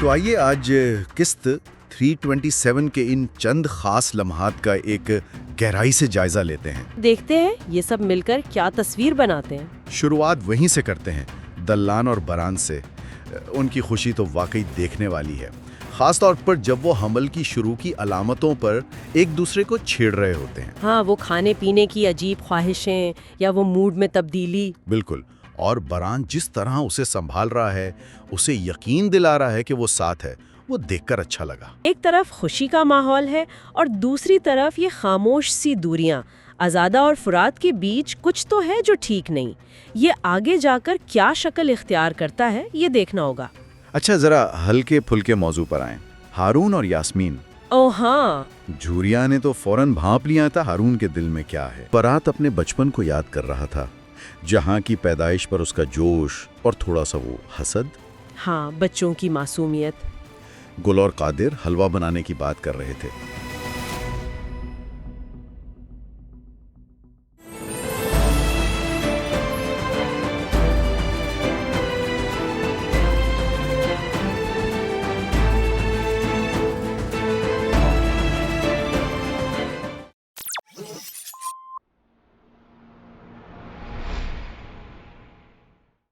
तो आइए आज किस्त 327 के इन चंद खास लम्हात का एक गहराई से जायजा लेते हैं। देखते हैं ये सब मिलकर क्या तस्वीर बनाते हैं। शुरुआत वहीं से करते हैं, दल्लान और बरान से। उनकी खुशी तो वाकई देखने वाली है, खास तौर पर जब वो हमल की शुरू की अलामतों पर एक दूसरे को छेड़ रहे होते हैं। हाँ, वो खाने पीने की अजीब ख्वाहिशें या वो मूड में तब्दीली। बिल्कुल। और बरान जिस तरह उसे संभाल रहा है, उसे यकीन दिला रहा है कि वो साथ है, वो देखकर अच्छा लगा। एक तरफ खुशी का माहौल है और दूसरी तरफ ये खामोश सी दूरियां। आज़ादा और फुरात के बीच कुछ तो है जो ठीक नहीं। ये आगे जाकर क्या शक्ल इख्तियार करता है, ये देखना होगा। अच्छा, जरा हल्के फुल्के मौजू पर आएं। हारून और यास्मीन। ओह हाँ, झूरिया ने तो फौरन भांप लिया था हारून के दिल में क्या है। बरात अपने बचपन को याद कर रहा था, जहाँ की पैदाइश पर उसका जोश और थोड़ा सा वो हसद। हाँ, बच्चों की मासूमियत। गुल और कादिर हलवा बनाने की बात कर रहे थे।